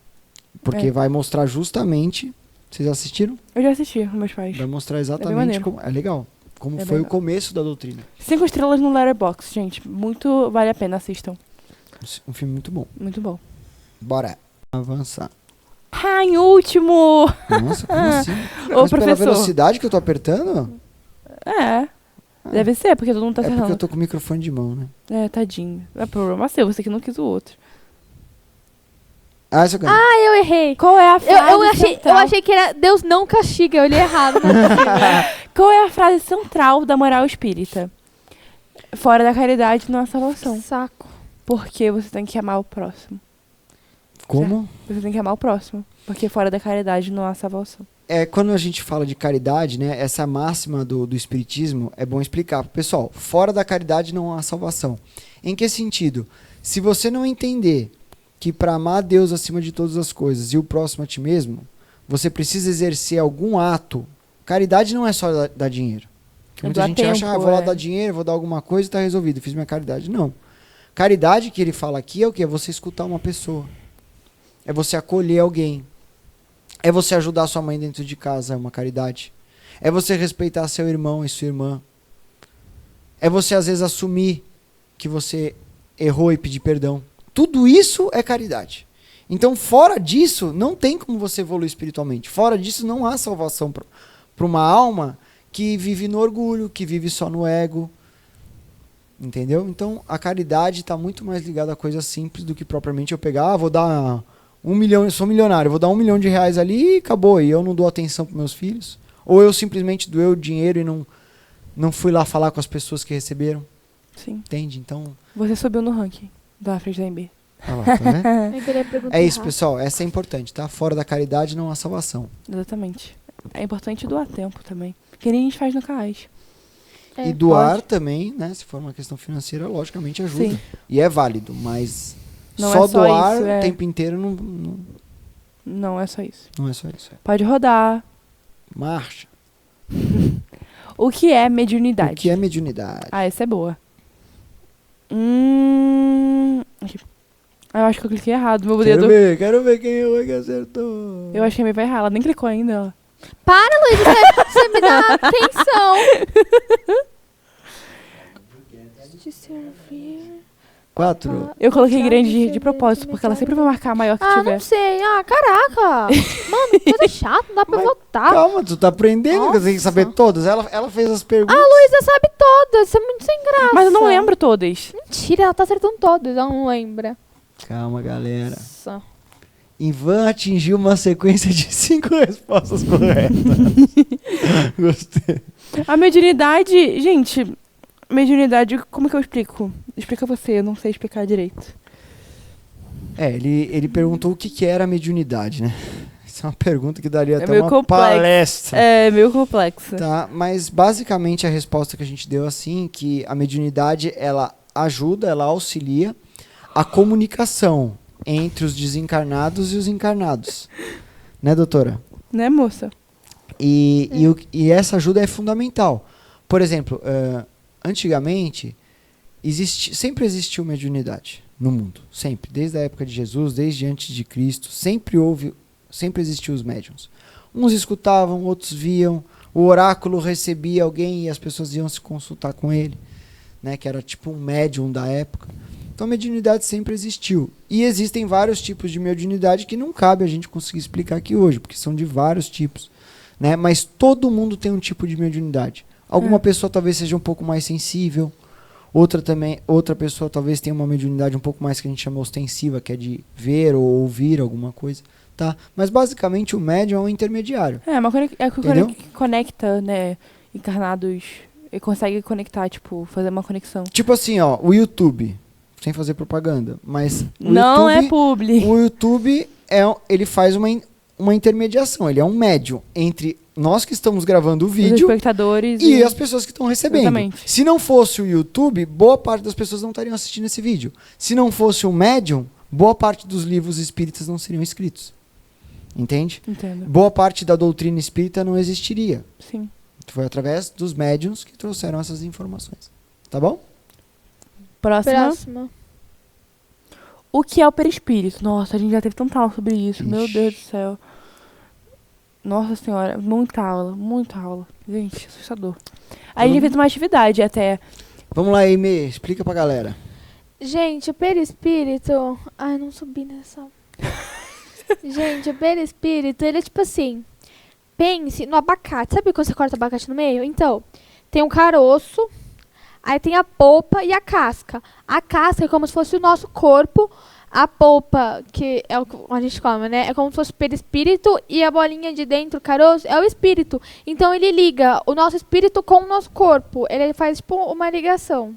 C: Porque
A: É.
C: vai mostrar justamente... Vocês assistiram?
A: Eu já assisti com meus pais.
C: Vai mostrar
A: bem
C: exatamente
A: maneiro.
C: como... É legal. Como
A: É
C: foi
A: bem
C: o
A: legal.
C: começo da doutrina.
A: 5 estrelas no Letterboxd, gente. Muito vale a pena, assistam.
C: Um filme muito bom.
A: Muito bom.
C: Bora avançar.
A: Ah, em último!
C: Nossa, como assim?
A: Ô,
C: Mas pela
A: professor.
C: velocidade que eu tô apertando?
A: É. Deve ser, porque todo mundo tá
C: É porque eu
A: acertando.
C: tô com o microfone de mão, né?
A: É, tadinho. É problema seu, você que não quis o outro.
C: Ah, esse eu ganhei.
B: Ah, eu errei.
A: Qual é a frase
B: Eu
A: central?
B: achei que era Deus não castiga, eu li errado.
A: Qual é a frase central da moral espírita? Fora da caridade não há salvação.
B: Saco.
A: Porque você tem que amar o próximo.
C: Como?
A: Você tem que amar o próximo. Porque fora da caridade não há salvação.
C: Quando a gente fala de caridade, né? Essa máxima do espiritismo é bom explicar pro pessoal. Fora da caridade não há salvação. Em que sentido? Se você não entender que para amar a Deus acima de todas as coisas e o próximo a ti mesmo, você precisa exercer algum ato. Caridade não é só dar dinheiro. Que
A: É
C: muita
A: doar
C: gente acha,
A: tempo,
C: vou lá
A: é.
C: dar dinheiro, vou dar alguma coisa e tá resolvido, fiz minha caridade. Não. Caridade que ele fala aqui é o quê? É você escutar uma pessoa. É você acolher alguém. É você ajudar sua mãe dentro de casa, é uma caridade. É você respeitar seu irmão e sua irmã. É você, às vezes, assumir que você errou e pedir perdão. Tudo isso é caridade. Então, fora disso, não tem como você evoluir espiritualmente. Fora disso, não há salvação para uma alma que vive no orgulho, que vive só no ego. Entendeu? Então, a caridade está muito mais ligada a coisas simples do que propriamente eu pegar, vou dar 1 milhão, eu sou milionário, vou dar R$1 milhão ali e acabou. E eu não dou atenção para meus filhos. Ou eu simplesmente doei o dinheiro e não fui lá falar com as pessoas que receberam.
A: Sim.
C: Entende? Então,
A: Você subiu no ranking da frente da MB.
C: olha lá, tá vendo?
B: Eu queria perguntar
C: É isso,
B: errado.
C: pessoal. Essa é importante, tá? Fora da caridade não há salvação.
A: Exatamente. É importante doar tempo também. Que nem a gente faz no CAIS.
B: É,
C: E doar
A: pode.
C: também, né? Se for uma questão financeira, logicamente ajuda.
A: Sim.
C: E é válido, mas
A: Não
C: só
A: é só
C: doar
A: isso, é.
C: o tempo inteiro
A: Não é só isso.
C: não é só isso.
A: Pode rodar.
C: Marcha.
A: O que é mediunidade?
C: O que é mediunidade?
A: Ah, essa é boa. Aqui. Ah, eu acho que eu cliquei errado. Meu dedo.
C: Quero ver quem é que acertou.
A: Eu acho que a minha vai errar. Ela nem clicou ainda. Ela.
B: Para, Luiz, você me dá atenção. De servir.
C: 4.
A: Eu coloquei
B: Já
A: grande
B: disse,
A: de propósito,
B: gente,
A: porque ela
B: já
A: sempre vai marcar a maior que
B: Ah,
A: tiver.
B: não sei. Ah, caraca. Mano, coisa chata, não dá pra
C: Mas
B: votar.
C: Calma, tu tá aprendendo, que você tem que saber
B: Nossa.
C: todas. Ela fez as perguntas.
B: A Luísa sabe todas, isso é muito sem graça.
A: Mas eu não lembro todas.
B: Mentira, ela tá acertando todas, ela não lembra.
C: Calma, galera.
B: Nossa.
C: Ivan atingiu uma sequência de 5 respostas corretas. Gostei.
A: A mediunidade, gente, mediunidade, como que eu explico? Explica você, eu não sei explicar direito.
C: Ele perguntou o que era a mediunidade, né? Essa é uma pergunta que daria até
A: meio
C: uma
A: complexo.
C: palestra.
A: É meio complexo.
C: Tá, mas basicamente a resposta que a gente deu assim, que a mediunidade, ela ajuda, ela auxilia a comunicação entre os desencarnados e os encarnados. Né, doutora?
A: Né, moça?
C: E essa ajuda é fundamental. Por exemplo, antigamente, sempre existiu mediunidade no mundo. Sempre. Desde a época de Jesus, desde antes de Cristo, sempre existiu os médiuns. Uns escutavam, outros viam. O oráculo recebia alguém e as pessoas iam se consultar com ele, né, que era tipo um médium da época. Então a mediunidade sempre existiu. E existem vários tipos de mediunidade que não cabe a gente conseguir explicar aqui hoje, porque são de vários tipos, né? Mas todo mundo tem um tipo de mediunidade. Alguma pessoa talvez seja um pouco mais sensível, outra pessoa talvez tenha uma mediunidade um pouco mais que a gente chama ostensiva, que é de ver ou ouvir alguma coisa, tá? Mas basicamente o médium é um intermediário.
A: É, é que
C: Entendeu?
A: conecta, né, encarnados e consegue conectar, tipo, fazer uma conexão.
C: Tipo assim, ó, o YouTube, sem fazer propaganda, mas o
A: Não
C: YouTube,
A: é publi.
C: o YouTube ele faz uma intermediação, ele é um médium entre nós que estamos gravando o
A: Os
C: vídeo
A: espectadores
C: e as pessoas que estão recebendo.
A: Exatamente.
C: Se não fosse o YouTube, boa parte das pessoas não estariam assistindo esse vídeo. Se não fosse o médium, boa parte dos livros espíritas não seriam escritos. Entende?
A: Entendo.
C: Boa parte da doutrina espírita não existiria.
A: Sim.
C: Foi através dos médiuns que trouxeram essas informações. Tá bom?
B: Próximo.
A: O que é o perispírito? Nossa, a gente já teve tanta aula sobre isso. Meu
C: Ixi.
A: Deus do céu. Nossa senhora, muita aula, muita aula. Gente, assustador. Aí a gente fez uma atividade até.
C: Vamos lá, Amy, explica pra galera.
B: Gente, o perispírito... Ai, não subi nessa... Gente, o perispírito, ele é tipo assim... Pense no abacate. Sabe quando você corta o abacate no meio? Então, tem um caroço, aí tem a polpa e a casca. A casca é como se fosse o nosso corpo. A polpa, que é o que a gente come, né? É como se fosse o perispírito. E a bolinha de dentro, o caroço, é o espírito. Então, ele liga o nosso espírito com o nosso corpo. Ele faz, tipo, uma ligação.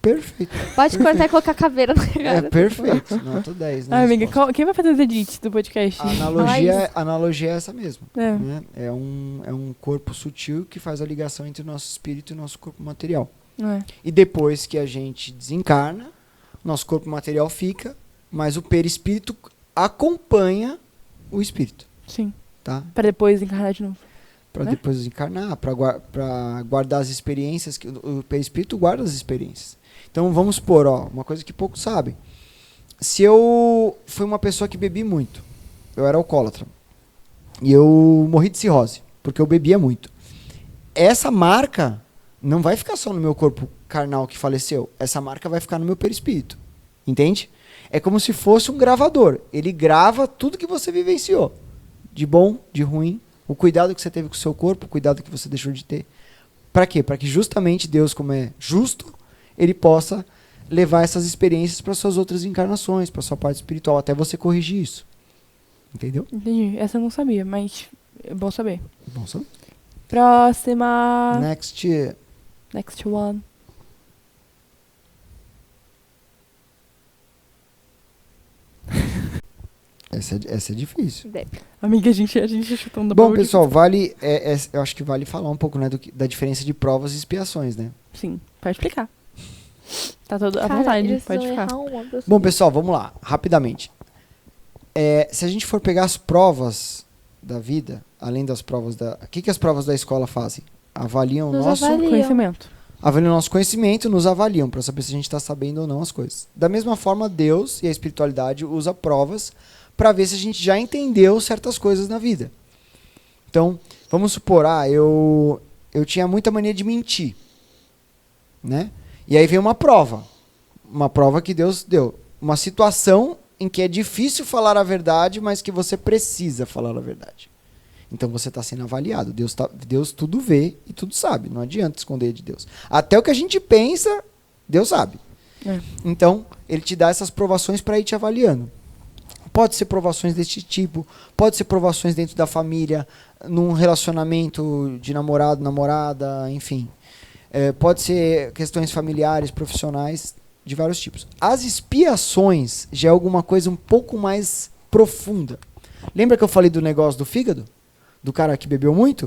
C: Perfeito.
B: Pode cortar e colocar caveira na
C: É
B: cara.
C: perfeito. Nota 10.
A: Ai, amiga, quem vai fazer os edits do podcast?
C: A analogia é essa mesmo.
A: É.
C: Né? É um corpo sutil que faz a ligação entre o nosso espírito e o nosso corpo material.
A: É.
C: E depois que a gente desencarna, nosso corpo material fica, mas o perispírito acompanha o espírito.
A: Sim.
C: Tá?
A: Pra depois encarnar de novo.
C: Para
A: né?
C: depois desencarnar, para guardar as experiências, que o perispírito guarda as experiências. Então vamos supor, uma coisa que poucos sabem. Se eu fui uma pessoa que bebi muito, eu era alcoólatra, e eu morri de cirrose, porque eu bebia muito. Essa marca não vai ficar só no meu corpo carnal que faleceu, essa marca vai ficar no meu perispírito. Entende? É como se fosse um gravador. Ele grava tudo que você vivenciou, de bom, de ruim, o cuidado que você teve com o seu corpo, o cuidado que você deixou de ter. Para quê? Para que justamente Deus, como é justo, ele possa levar essas experiências para suas outras encarnações, para sua parte espiritual, até você corrigir isso. Entendeu?
A: Entendi. Essa eu não sabia, mas é bom saber.
C: Bom saber.
A: Próxima.
C: Next.
A: Next one.
C: Essa é difícil.
A: Amiga, a gente chutando
C: Bom, pessoal, vale. Eu acho que vale falar um pouco, né, da diferença de provas e expiações, né?
A: Sim, pode explicar. Tá todo à
B: Cara,
A: vontade,
B: eles
A: pode
B: vão
A: ficar.
B: errar uma, eu
C: Bom, pessoal, vamos lá, rapidamente. Se a gente for pegar as provas da vida, além das provas da... O que as provas da escola fazem? Avaliam o
B: Nos
C: nosso...
B: avaliam.
A: Conhecimento.
C: Avaliam o nosso conhecimento, nos avaliam para saber se a gente está sabendo ou não as coisas. Da mesma forma, Deus e a espiritualidade usa provas para ver se a gente já entendeu certas coisas na vida. Então, vamos supor, eu tinha muita mania de mentir, né? E aí vem uma prova que Deus deu, uma situação em que é difícil falar a verdade, mas que você precisa falar a verdade. Então você está sendo avaliado. Deus tudo vê e tudo sabe. Não adianta esconder de Deus. Até o que a gente pensa, Deus sabe.
A: É.
C: Então, ele te dá essas provações para ir te avaliando. Pode ser provações deste tipo, pode ser provações dentro da família, num relacionamento de namorado, namorada, enfim. Pode ser questões familiares, profissionais, de vários tipos. As expiações já é alguma coisa um pouco mais profunda. Lembra que eu falei do negócio do fígado? Do cara que bebeu muito?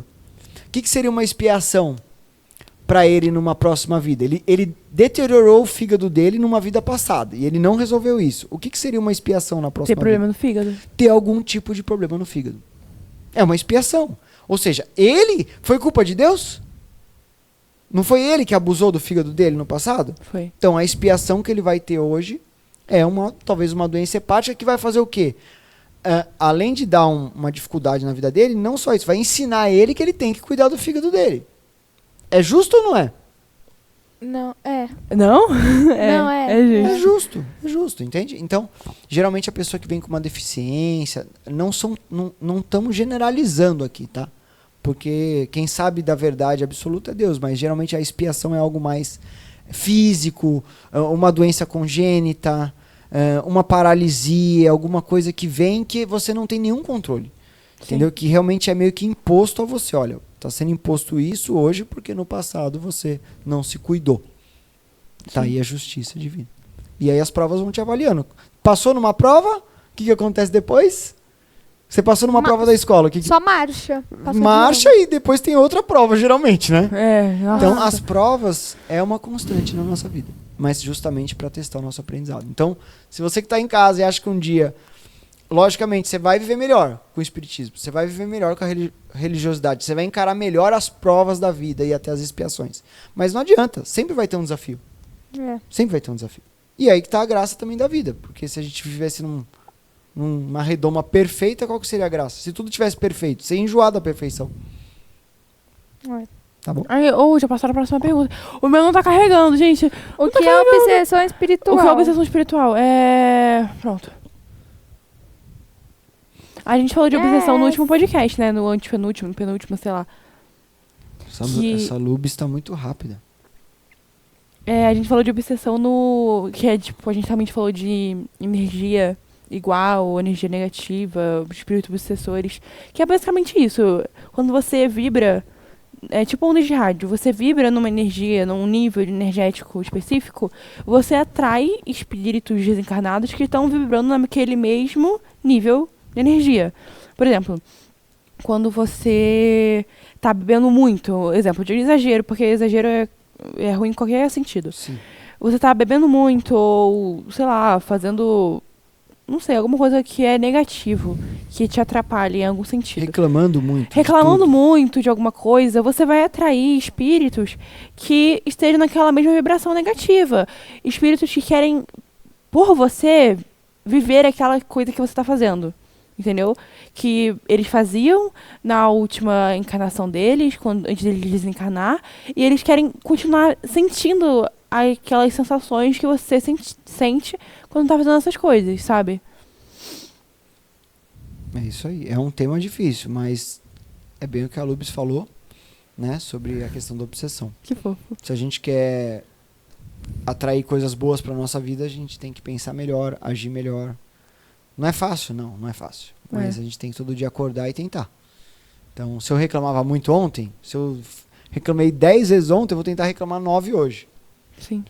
C: O que seria uma expiação para ele numa próxima vida? Ele deteriorou o fígado dele numa vida passada e ele não resolveu isso. O que seria uma expiação na próxima
A: Ter problema
C: vida?
A: no fígado.
C: Ter algum tipo de problema no fígado. É uma expiação. Ou seja, ele foi culpa de Deus? Não foi ele que abusou do fígado dele no passado?
A: Foi.
C: Então a expiação que ele vai ter hoje é talvez uma doença hepática que vai fazer o quê? Além de dar uma dificuldade na vida dele, não só isso, vai ensinar ele que ele tem que cuidar do fígado dele. É justo ou não é?
B: Não, é.
A: Não?
B: Não, é.
A: É
C: É justo, entende? Então, geralmente a pessoa que vem com uma deficiência, não estamos generalizando aqui, tá? Porque quem sabe da verdade absoluta é Deus, mas geralmente a expiação é algo mais físico, uma doença congênita, uma paralisia, alguma coisa que vem que você não tem nenhum controle.
A: Sim.
C: Entendeu? Que realmente é meio que imposto a você. Olha, está sendo imposto isso hoje porque no passado você não se cuidou. Tá aí a justiça divina. E aí as provas vão te avaliando. Passou numa prova, o que acontece depois? Você passou numa prova da escola.
B: Só marcha. Passa de
C: Marcha
B: novo.
C: e depois tem outra prova, geralmente, né?
A: nossa.
C: Então, as provas é uma constante na nossa vida, mas justamente para testar o nosso aprendizado. Então, se você que está em casa e acha que um dia logicamente, você vai viver melhor com o espiritismo, você vai viver melhor com a religiosidade, você vai encarar melhor as provas da vida e até as expiações. Mas não adianta, sempre vai ter um desafio. Sempre vai ter um desafio. E aí que tá a graça também da vida, porque se a gente vivesse numa redoma perfeita, qual que seria a graça? Se tudo tivesse perfeito, você ia enjoar da perfeição. Tá bom?
A: Aí, já passaram a próxima pergunta. O meu não tá carregando, gente.
B: O que é obsessão espiritual?
A: O que é obsessão espiritual? Pronto. A gente falou de obsessão no último podcast, né? No antepenúltimo, penúltimo, sei lá.
C: Essa lube está muito rápida.
A: A gente falou de obsessão que é tipo, a gente também falou de energia igual, energia negativa, espíritos obsessores, que é basicamente isso. Quando você vibra, é tipo ondas de rádio, você vibra numa energia, num nível energético específico, você atrai espíritos desencarnados que estão vibrando naquele mesmo nível de energia. Por exemplo, quando você tá bebendo muito, exemplo de exagero, porque exagero é ruim em qualquer sentido.
C: Sim.
A: Você tá bebendo muito, ou, sei lá, fazendo, não sei, alguma coisa que é negativo, que te atrapalha em algum sentido.
C: Reclamando muito.
A: Reclamando muito de alguma coisa, você vai atrair espíritos que estejam naquela mesma vibração negativa. Espíritos que querem, por você, viver aquela coisa que você tá fazendo. Entendeu? Que eles faziam na última encarnação deles, antes deles desencarnar, e eles querem continuar sentindo aquelas sensações que você sente quando tá fazendo essas coisas, sabe?
C: É isso aí. É um tema difícil, mas é bem o que a Lubes falou, né? Sobre a questão da obsessão.
A: Que fofo.
C: Se a gente quer atrair coisas boas pra nossa vida, a gente tem que pensar melhor, agir melhor. Não é fácil, não é fácil. Mas a gente tem que todo dia acordar e tentar. Então, se eu reclamava muito ontem, se eu reclamei 10 vezes ontem, eu vou tentar reclamar 9 hoje.
A: Sim.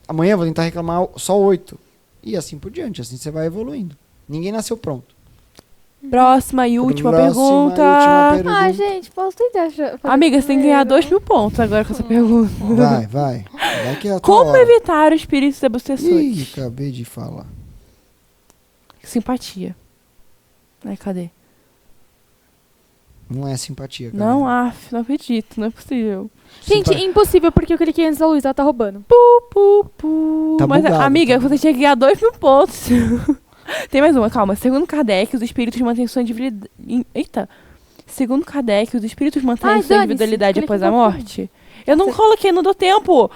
C: Amanhã eu vou tentar reclamar só 8. E assim por diante, assim você vai evoluindo. Ninguém nasceu pronto.
A: Próxima e última pergunta.
B: Ah, gente, posso tentar...
A: Amiga, você tem que ganhar 2.000 pontos agora com essa pergunta.
C: Vai que é a tua
A: Como
C: hora.
A: evitar os espíritos obsessores?
C: Ih, acabei de falar.
A: Simpatia. Ai, cadê?
C: Não é simpatia, cara.
A: Não, não acredito, não é possível.
B: Gente, impossível, porque eu cliquei antes da luz, ela tá roubando.
A: Tá
C: Mas, bugado,
A: amiga,
C: tá
A: você tinha que ganhar 2.000 pontos. Tem mais uma, calma. Segundo Kardec, os espíritos mantêm sua individualidade... Eita. Segundo Kardec, os espíritos mantêm sua individualidade após a morte. Eu não coloquei, não deu tempo.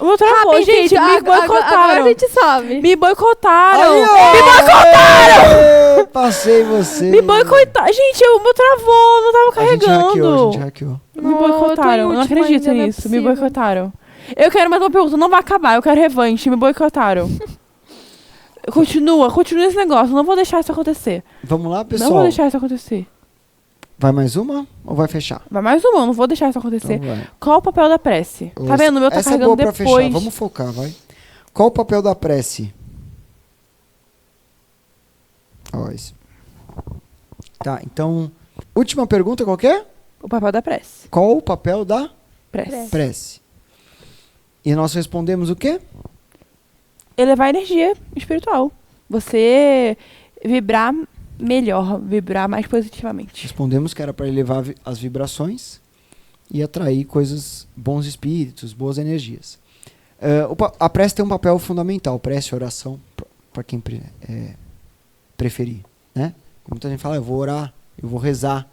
A: O meu travou, gente, me boicotaram.
B: Agora a gente sabe.
A: Me boicotaram.
C: Aí, ó,
A: Me boicotaram.
C: Passei você.
A: Me boicotaram. Gente, o meu travou, não tava
C: A gente
A: carregando.
C: hackeou.
A: Me boicotaram, eu não acredito nisso. Me boicotaram. Eu quero mais uma pergunta, não vai acabar, eu quero revanche, me boicotaram. Continua esse negócio, não vou deixar isso acontecer.
C: Vamos lá, pessoal.
A: Não vou deixar isso acontecer.
C: Vai mais uma ou vai fechar?
A: Vai mais uma, não vou deixar isso acontecer.
C: Então vai.
A: Qual o papel da prece? Tá vendo? O meu tá
C: Essa é
A: carregando
C: boa pra
A: depois.
C: fechar. Vamos focar, vai. Qual o papel da prece? Ó, esse. Tá, então, última pergunta qual que é?
A: O papel da prece.
C: Qual o papel da
A: Prece.
C: prece? E nós respondemos o quê?
A: Elevar a energia espiritual. Você vibrar melhor, vibrar mais positivamente.
C: Respondemos que era para elevar as vibrações e atrair bons espíritos, boas energias. A prece tem um papel fundamental, prece, oração, para quem preferir, né? Muita gente fala, eu vou orar, eu vou rezar,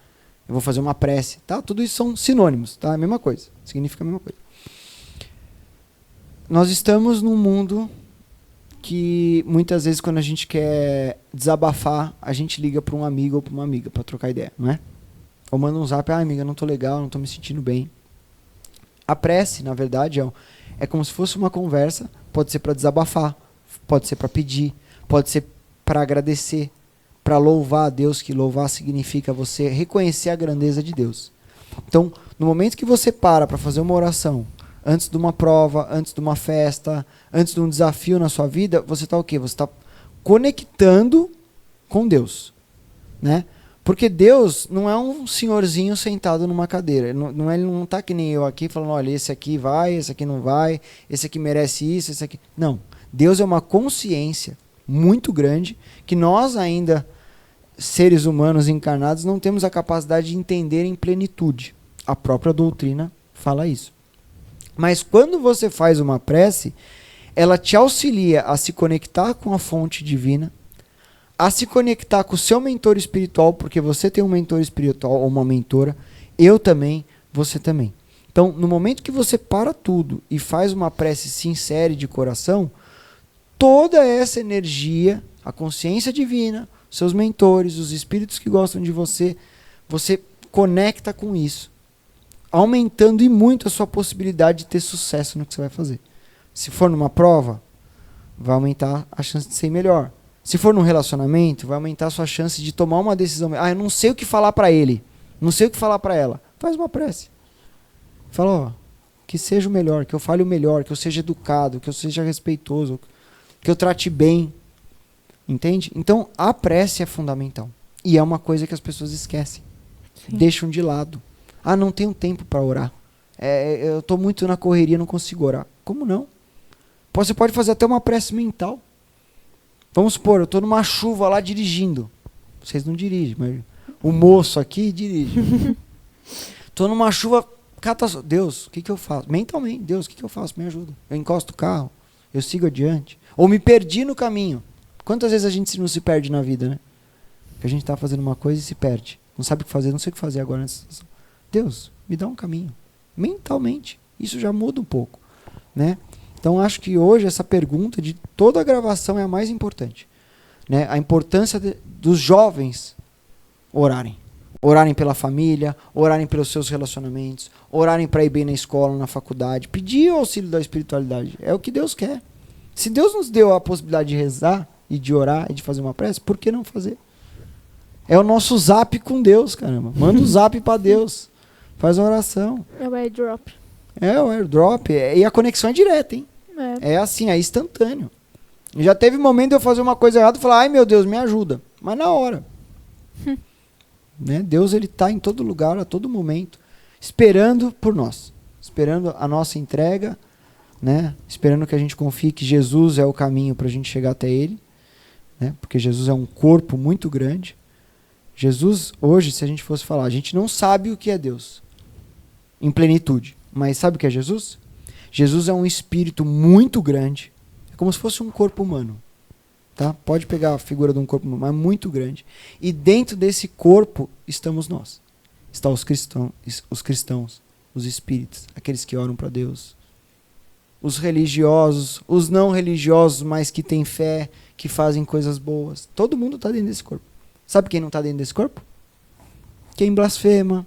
C: eu vou fazer uma prece, tá? Tudo isso são sinônimos, tá? A mesma coisa, significa a mesma coisa. Nós estamos num mundo que muitas vezes quando a gente quer desabafar, a gente liga para um amigo ou para uma amiga para trocar ideia, não é? Ou manda um zap, amiga, não tô legal, não tô me sentindo bem. A prece, na verdade, é como se fosse uma conversa, pode ser para desabafar, pode ser para pedir, pode ser para agradecer, para louvar a Deus, que louvar significa você reconhecer a grandeza de Deus. Então, no momento que você para fazer uma oração, antes de uma prova, antes de uma festa, antes de um desafio na sua vida, você está o quê? Você está conectando com Deus, né? Porque Deus não é um senhorzinho sentado numa cadeira. Ele não está que nem eu aqui, falando, olha, esse aqui vai, esse aqui não vai, esse aqui merece isso, esse aqui... Não. Deus é uma consciência muito grande, que nós ainda, seres humanos encarnados, não temos a capacidade de entender em plenitude. A própria doutrina fala isso. Mas quando você faz uma prece, ela te auxilia a se conectar com a fonte divina, a se conectar com o seu mentor espiritual, porque você tem um mentor espiritual ou uma mentora, eu também, você também. Então, no momento que você para tudo e faz uma prece sincera e de coração, toda essa energia, a consciência divina, seus mentores, os espíritos que gostam de você, você conecta com isso, aumentando e muito a sua possibilidade de ter sucesso no que você vai fazer. Se for numa prova, vai aumentar a chance de ser melhor. Se for num relacionamento, vai aumentar a sua chance de tomar uma decisão. Ah, eu não sei o que falar para ele, não sei o que falar para ela. Faz uma prece. Fala, ó, que seja o melhor, que eu fale o melhor, que eu seja educado, que eu seja respeitoso, que eu trate bem. Entende? Então, a prece é fundamental. E é uma coisa que as pessoas esquecem. Sim. Deixam de lado. Ah, não tenho tempo para orar. Eu estou muito na correria, não consigo orar. Como não? Você pode fazer até uma prece mental. Vamos supor, eu estou numa chuva lá dirigindo. Vocês não dirigem, mas o moço aqui dirige. Estou numa chuva catastrófica. Deus, o que eu faço? Mentalmente, Deus, o que eu faço? Me ajuda. Eu encosto o carro, eu sigo adiante. Ou me perdi no caminho. Quantas vezes a gente não se perde na vida, né? Que a gente está fazendo uma coisa e se perde. Não sabe o que fazer, não sei o que fazer agora nessa situação. Deus, me dá um caminho. Mentalmente. Isso já muda um pouco, né? Então, acho que hoje essa pergunta de toda a gravação é a mais importante, né? A importância dos jovens orarem. Orarem pela família, orarem pelos seus relacionamentos, orarem para ir bem na escola, na faculdade, pedir o auxílio da espiritualidade. É o que Deus quer. Se Deus nos deu a possibilidade de rezar e de orar e de fazer uma prece, por que não fazer? É o nosso zap com Deus, caramba. Manda o zap para Deus. Faz uma oração.
B: É o airdrop.
C: É o airdrop. E a conexão é direta, hein? É assim, é instantâneo. Já teve momento de eu fazer uma coisa errada e falar, ai meu Deus, me ajuda. Mas na hora. Né? Deus, ele está em todo lugar, a todo momento, esperando por nós. Esperando a nossa entrega, né? Esperando que a gente confie que Jesus é o caminho para a gente chegar até Ele. Né? Porque Jesus é um corpo muito grande. Jesus, hoje, se a gente fosse falar, a gente não sabe o que é Deus em plenitude. Mas sabe o que é Jesus? Jesus é um espírito muito grande. É como se fosse um corpo humano. Tá? Pode pegar a figura de um corpo humano, mas muito grande. E dentro desse corpo estamos nós. Estão os cristãos, os espíritos, aqueles que oram para Deus. Os religiosos, os não religiosos, mas que têm fé, que fazem coisas boas. Todo mundo está dentro desse corpo. Sabe quem não está dentro desse corpo? Quem blasfema,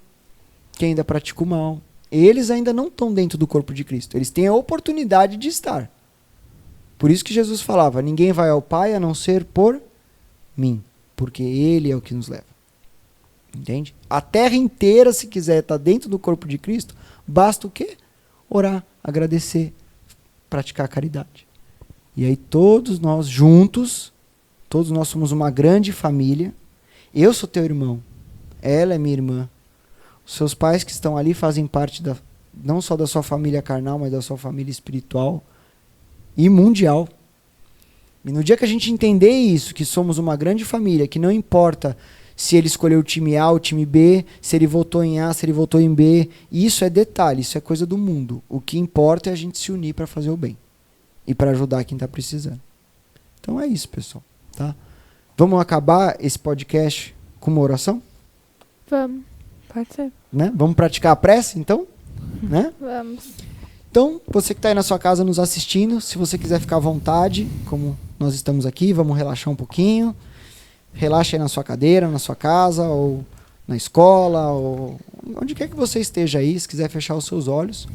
C: quem ainda pratica o mal. Eles ainda não estão dentro do corpo de Cristo. Eles têm a oportunidade de estar. Por isso que Jesus falava, ninguém vai ao Pai a não ser por mim. Porque Ele é o que nos leva. Entende? A terra inteira, se quiser estar dentro do corpo de Cristo, basta o quê? Orar, agradecer, praticar a caridade. E aí todos nós juntos, todos nós somos uma grande família. Eu sou teu irmão, ela é minha irmã. Os seus pais que estão ali fazem parte não só da sua família carnal, mas da sua família espiritual e mundial. E no dia que a gente entender isso, que somos uma grande família, que não importa se ele escolheu o time A ou o time B, se ele votou em A, se ele votou em B, isso é detalhe, isso é coisa do mundo. O que importa é a gente se unir para fazer o bem e para ajudar quem está precisando. Então é isso, pessoal. Tá? Vamos acabar esse podcast com uma oração?
B: Vamos.
A: Pode ser.
C: Né? Vamos praticar a prece, então? Né?
B: Vamos.
C: Então, você que está aí na sua casa nos assistindo, se você quiser ficar à vontade, como nós estamos aqui, vamos relaxar um pouquinho. Relaxa aí na sua cadeira, na sua casa, ou na escola, ou onde quer que você esteja aí. Se quiser fechar os seus olhos,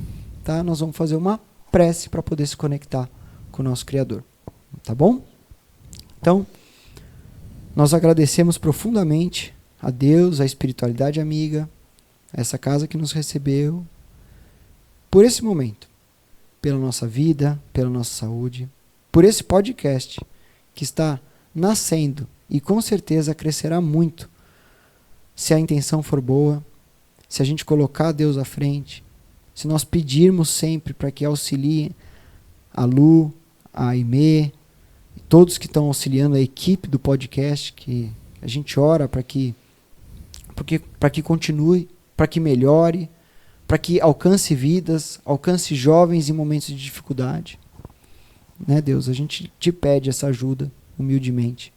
C: tá? Nós vamos fazer uma prece para poder se conectar com o nosso Criador. Tá bom? Então, nós agradecemos profundamente a Deus, a espiritualidade amiga, a essa casa que nos recebeu, por esse momento, pela nossa vida, pela nossa saúde, por esse podcast que está nascendo e com certeza crescerá muito se a intenção for boa, se a gente colocar Deus à frente, se nós pedirmos sempre para que auxilie a Lu, a Aimee, e todos que estão auxiliando a equipe do podcast, que a gente ora para que continue, para que melhore, para que alcance vidas, alcance jovens em momentos de dificuldade. Né, Deus, a gente te pede essa ajuda humildemente.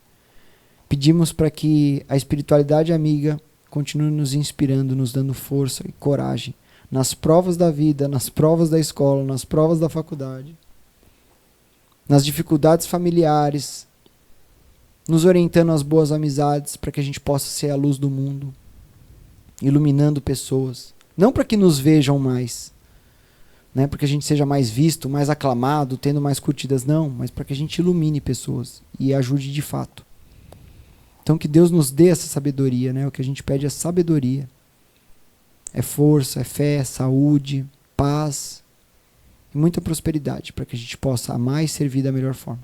C: Pedimos para que a espiritualidade amiga continue nos inspirando, nos dando força e coragem nas provas da vida, nas provas da escola, nas provas da faculdade, nas dificuldades familiares, nos orientando às boas amizades para que a gente possa ser a luz do mundo, iluminando pessoas. Não para que nos vejam mais, né, para que a gente seja mais visto, mais aclamado, tendo mais curtidas, não, mas para que a gente ilumine pessoas e ajude de fato. Então que Deus nos dê essa sabedoria, né? O que a gente pede é sabedoria. É força, é fé, é saúde, paz e muita prosperidade para que a gente possa amar e servir da melhor forma.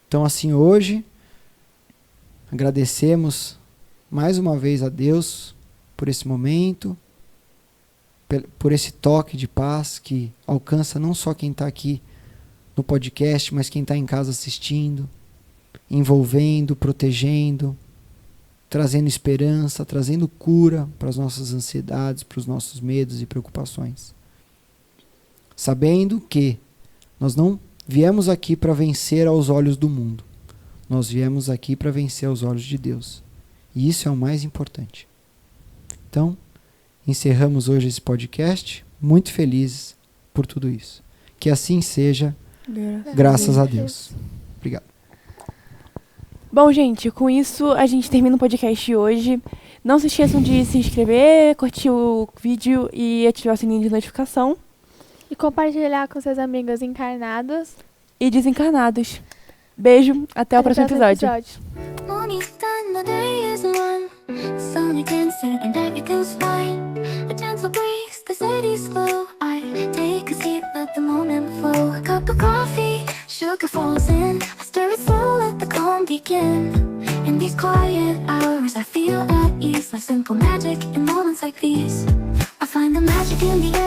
C: Então assim hoje, agradecemos mais uma vez a Deus por esse momento, por esse toque de paz que alcança não só quem está aqui no podcast, mas quem está em casa assistindo, envolvendo, protegendo, trazendo esperança, trazendo cura para as nossas ansiedades, para os nossos medos e preocupações. Sabendo que nós não viemos aqui para vencer aos olhos do mundo, nós viemos aqui para vencer aos olhos de Deus. E isso é o mais importante. Então, encerramos hoje esse podcast, muito felizes por tudo isso. Que assim seja, graças a Deus. Obrigado.
A: Bom, gente, com isso a gente termina o podcast de hoje. Não se esqueçam de se inscrever, curtir o vídeo e ativar o sininho de notificação.
B: E compartilhar com seus amigos encarnados
A: e desencarnados. Beijo, até o próximo episódio.
D: Sun against it and everything's fine. A gentle breeze, the city's slow. I take a seat, let the moment flow. A cup of coffee, sugar falls in. I stir it slow, let the calm begin. In these quiet hours I feel at ease, like simple magic in moments like these. I find the magic in the